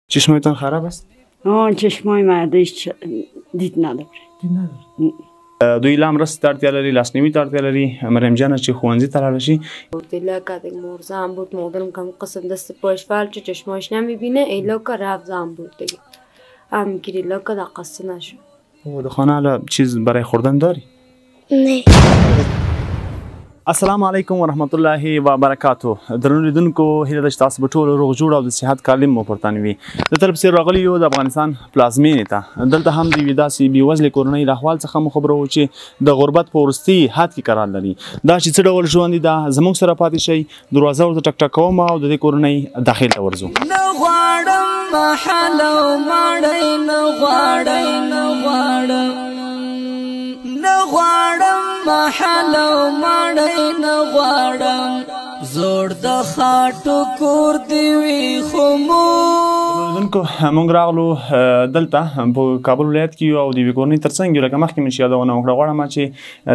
چشمایتان خراب است؟ چشمای مردش دید نداره. دوی لام رس ته اړتیا لري، لاسنیوي ته اړتیا لري. مریم جانه چې ښوونځي ته لاړه شي لکه مرزم بود مادرم کم قسم دست پاش فلج چشماش نمیبینه ایلاکا رفت زن بود دیگه همگیری لکه در قصه نشد. در خانه حالا چیز برای خوردن داری؟ نه. السلام علیکم ورحمت الله وبرکاتو. درنو لیدونکو هیله ده چې تاسو به ټول روغ جوړ او د صحت کالم مو پرته وي. د طرف سره راغلی یو د افغانستان پلازمینې ته. دلته هم د یوې داسې بېوزلې کورنۍ له احوال څخه مو خبرو چې د غربت په وروستي حد کې قرار لري. دا چې څه ډول ژوند دی دا زموږ سره پاتې شئ. دروازه ورته ټک ټک کوم او د دې کورنۍ داخل ته ورځو. نه غواړم محل او ماړی نه غواړی نه غواړم نه غواړم محل او ماړی نه غواړم زوړ د خاټو کور دی وي خو لیدونکو موږ راغلو دلته په کابل ولایت کې یو او د یوې کورنۍ تر څنګ یو لکه مخکې مې چې یادونه وکړه غواړم چې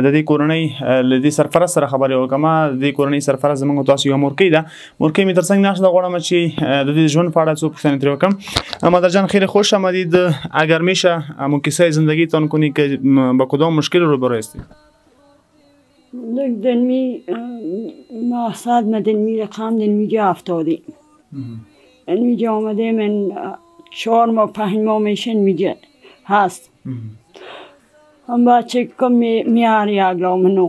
د دې کورنۍ له دې سرپرست سره خبرې وکړم. د دې کورنۍ سرپرست زموږ تاسو یوه مورکۍ ده. مورکۍ مې تر څنګ ناشته غواړم چې د دې ژوند په اړه څو پوښتنې ترې وکړم. مادر جان خیلی خوش آمدید. اگر میشه همون کیسه زندگیتان کنی که با کدام مشکل روبرو هستید؟ دنمی مقصد من دنمی رقم دنمی جا افتادیم. دنمی جا آمده من 4 ماه 5 ماه میشن میگه هست. هم بچه که میار یاگلا منو.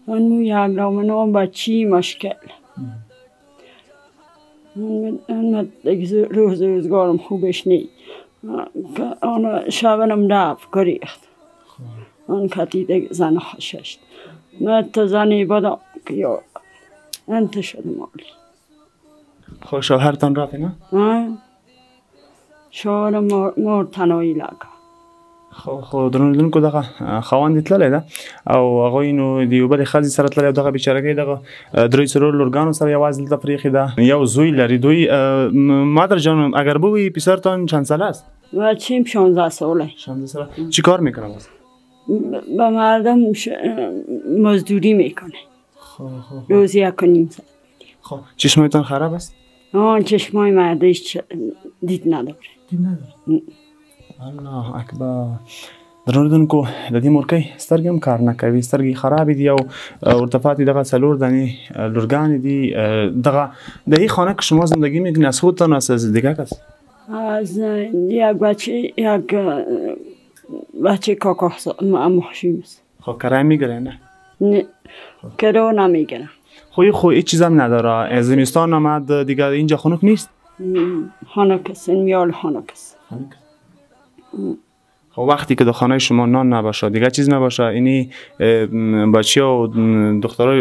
من یاگلا منو بچی مشکل. من روزگارم خوبش نی. آن شبنم رفت گریخت. آن کتی دیگه زن خششت. من تا زنی بدم که یا انت شدم مالی. خب شوهرتان رفت نه؟ شوهر مور تنهایی لگه. خو درنو لیدونکو دغه خاوند تللی ده او هغوی نو د یو بلې ښځې سره تللی او دغه بیچارګۍ دغه درې څلور لورګانو سره یوازې دلته پرېښې ده. یو زوی لري. دوی مادر جان اگر بگویی پسرتان چند ساله است؟ بچیم 16 ساله. 16 ساله. چی کار میکنه باز؟ با مردم مزدوری میکنه. روزی 1.5 ساعت. خب چشمایتان خراب است؟ چشمای مردش دید نداره. دید نداره؟ الله اکبر. درنو لیدونکو د دې مورکۍ سترګې هم کار نه کوي. سترګې خرابې دي او ورته پاتې دغه 4 دانې لورګانې دي. دغه در این خانه که شما زندگی میکنید از خودتان از دیگه کس؟ از یک بچه کاکا محشیم است. خب کرایه میگیره نه؟ نه کرایه نمیگیره. خب هیچ چیز هم نداره. زمستان آمد دیگه اینجا خنک نیست؟ خنک است. میال خنک است. خب وقتی که در خانه شما نان نباشه دیگه چیز نباشه اینی بچه و دخترها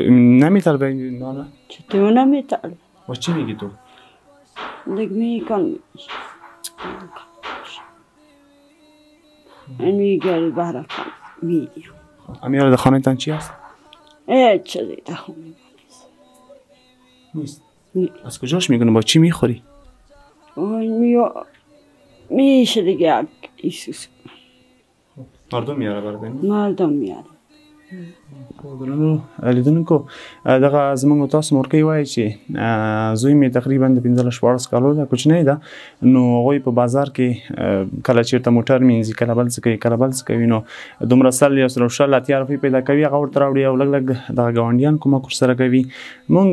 نمیتر به نان؟ چطور نمیتر؟ و چی میگی تو؟ دیگه میکن میگه برای میگه امیال در خانه تان چی هست؟ هیچ چیزی در خانه نیست. از کجاش میگنه؟ با چی میخوری؟ میشه دیگه ایسوس مردم میاره برای مردم میاره. درنو لیدونکو دغه زموږ تاسو مورکۍ وایي چې زوی مې تقریبا د 15-14 کالو ده، کوچنی ده. نو هغوی په بازار کې کله چېرته موټر مینځي کله بل څه کوي کله بل څه کوي نو دومره سل یا سل شل اتیا روپۍ پیدا کوي هغه ورته راوړي او لږ لږ دغه ګاونډیان کومک ورسره کوي. مونږ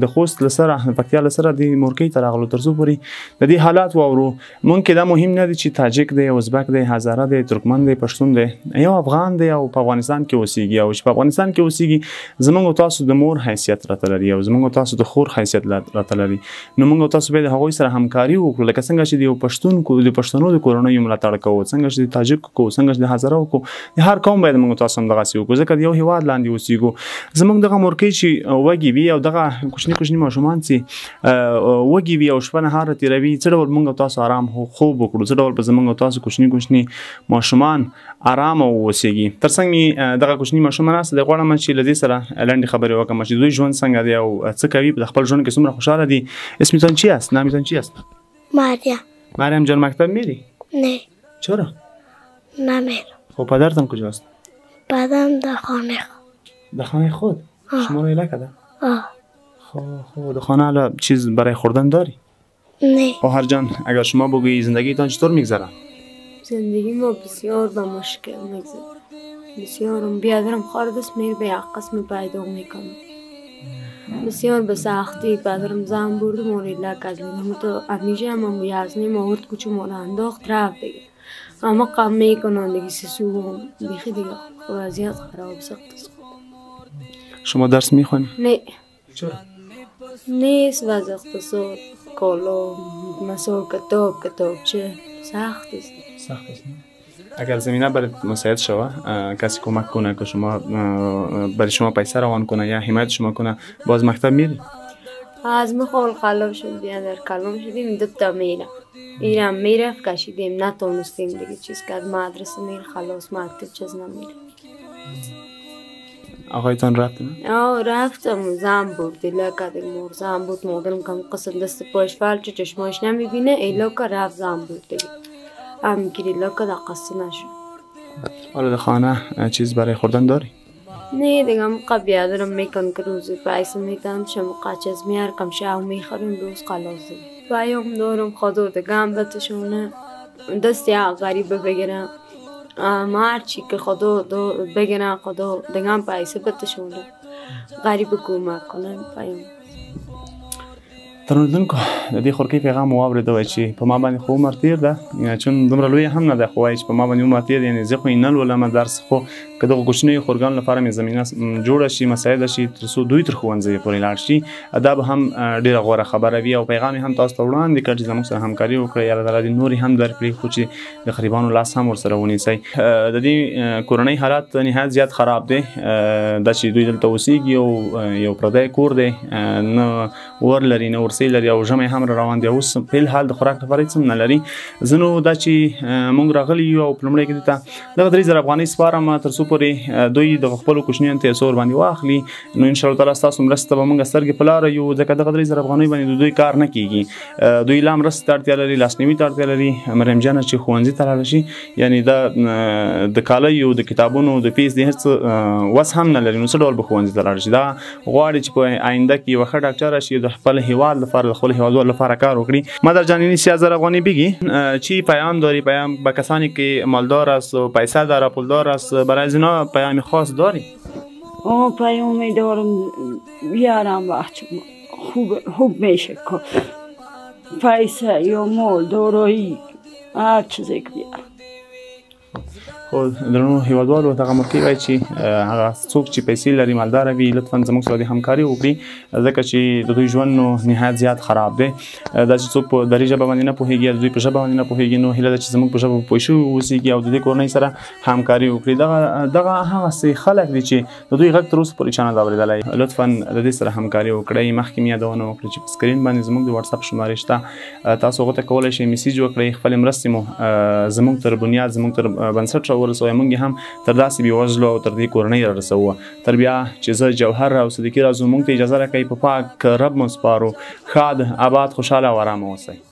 د خوست له سره د پکتیا له سره د مورکۍ ته راغلو تر څو پورې د دې حالات واورو. مونږ کې دا مهم نه دی چې تاجک دی ازبک دی هزاره دی ترکمن دی پښتون دی یو افغان دی او په افغانستان کې اوسېږي او چې په افغانستان کې اوسېږي زموږ تاسو د مور حیثیت راته لري او زموږ تاسو د خور حیثیت راته لري. نو موږ تاسو باید هغوی سره همکاري وکړو لکه څنګه چې د یو پښتون د پښتنو د کورنیو ملاتړ کوو څنګه چې د تاجک کوو څنګه چې د هزاره وکړو د هر قوم باید موږ تاسو هم دغسې وکړو ځکه د یو هېواد لاندې اوسېږو. زموږ دغه مورکۍ چې وږي وي او دغه کوچني کوچني ماشومان چې وږي وي او شپه نهاره تېروي څه ډول موږ تاسو آرام خوب وکړو څه ډول به زموږ تاسو کوچني کوچني ماشومان آرامه واوسېږي. تر څنګ مې دغه کوچني ماشومان هسته دی غواړم چې له دې سره لنډې خبرې وکړم چې دوی ژوند څنګه دی او څه کوي په خپل ژوند کې څومره خوشحاله دي. اسمتان چی است؟ نامتان چی است؟ مریم. مریم جان مکتب میری؟ نه. چرا؟ نمیرم. خب پدرتان کجاست؟ پدرم در خانه خود. در خانه خود؟ شما رو ایله کده؟ آه. خب در خانه حالا چیز برای خوردن داری؟ نه. خواهر جان اگر شما بگویی زندگیتان چطور میگذره؟ زندگی ما بسیار به مشکل میگذره، بسیارم بیادرم خاردست میر به یک قسم پیدا میکنم، بسیار به سختی پدرم زن برد موری لک از لینم تو امیجه هم یازنی مورد کچو مورا انداخت رفت دیگه، اما قم میکنن دیگه سسو هم بیخی دیگه وضعیت خراب سخت است. شما درس میخوانی؟ نه چرا؟ نیست وضع اقتصاد کالا مثلا کتاب چه سخت است. سخت است. اگر زمینه برای مساعد شوه کسی کمک کنه که شما برای شما پیسه روان کنه یا حمایت شما کنه باز مکتب میری؟ از مخال خلاف شد بیان در کلام شدیم دوتا میره ایرم میرفت کشیدیم نتونستیم دیگه چیز کرد مدرسه میر خلاص مکتب چیز نمیره. آقایتان رفت نه؟ رفتم زن بردی لکه دیگه مور زن بود مادرم کم قسم دست پاش فلچه چشماش نمیبینه ایلا که رفت زن بود دیگه هم گیری لکه دا قصه نشد. حالا در خانه چیز برای خوردن داری؟ نه دیگه مقا بیادرم میکن که روزی پیسه میتن شما چیز میار کم شاو میخریم روز خلاص دیگه پیام دارم خدا دیگه هم بتشونه دست یا غریبه بگیرم هرچی که خدا بگیرم خدا دیگه هم پیسه بتشونه غریب کمک کنم پیام. ترنودونکو د دې خورکۍ پیغام واورېده وای چې په ما باندې خو عمر تیر ده چون دومره لوی هم نه ده خو وایي چې په ما باندې عمر تیر یعنې زه خو یې نه لولم درس خو که دغو کوچنیو خورګانو لپاره مې زمینه جوړه شي مساعده شي تر څو دوی تر ښوونځیو پورې لاړ شي دا به هم ډېره غوره خبره وي او پیغام یې هم تاسو ته وړاندې کړ چې زموږ سره همکاري وکړئ یا الله تعالی دې نورې هم درکړي خو چې د غریبانو لاس هم ورسره ونیسئ. د دې کورنۍ حالات نهایت زیات خراب دی دا چې دوی دلته اوسېږي او یو پردی کور دی نه ور لري نه ورسۍ لري او ژمی هم را روان دی اوس په الحال د خوراک لپاره هېڅ هم نه لري. زه نو دا چې موږ راغلي یو او په لومړی کې دې ته دغه 3000 افغانۍ سپارم تر څو پورې دوی د خپلو کوچنیانو ته یې څه ورباندې واخلي نو انشاءالله تعالی ستاسو مرستې ته به موږ سترګې په لاره یو ځکه دغه 3000 افغانۍ باندې د دوی کار نه کیږي دوی لا مرستې ته اړتیا لري لاسنیوي ته اړتیا لري مریم جانه چې ښوونځي ته لاړه شي یعنې دا د کالیو د کتابونو د فیس د هېڅ وس هم نه لري نو څه ډول به ښوونځي ته لاړه شي دا غواړي چې په آینده کې یوه ښه ډاکټره شي د خپل هېواد لپاره د خپل هېوادوالو لپاره کار وکړي. مادر جان این 3000 افغانی بگی چی پیام داری پیام به کسانی که مالدار است و پیسه داره پولدار است برای از اینا پیام خاص داری؟ پیامی دارم بیارم وقت خوب میشه که پیسه یا مال دارایی هر چیزی که بیارم. خو درنو هیوادوالو دغه مرکې وایي چې هغه څوک چې پیسې لري مالداره وي لطفا زموږ سره د همکاري وکړي ځکه چې د دوی ژوند نو نهایت زیات خراب دی دا چې څوک په دري ژبه باندې نه پوهېږي یا د دوی په ژبه باندې نه پوهېږي نو هیله ده چې زموږ په ژبه پوه شوي واوسېږي او د دې کورنۍ سره همکاري وکړي. دغه هغسې خلک دي چې د دوی غږ تر اوسه پورې چا نه ده اورېدلی لطفا د دې سره همکاري وکړئ. مخکې مې یادونه وکړه چې په سکرین باندې زموږ د وټساپ شمارې شته تاسو هغو ته کولی شئ میسیج وکړئ خپلې مرستې مو زموږ تر بنیاد زموږ تر بنسټ راورسوئ موږ هم تر داسې بېوزلو او تر دې کورنۍ رارسوو تر بیا چې زه جوهر او صدیقي رازو موږ ته اجازه راکوئ په پاک رب مو سپارو ښاد آباد خوشحاله او ارامه اوسئ.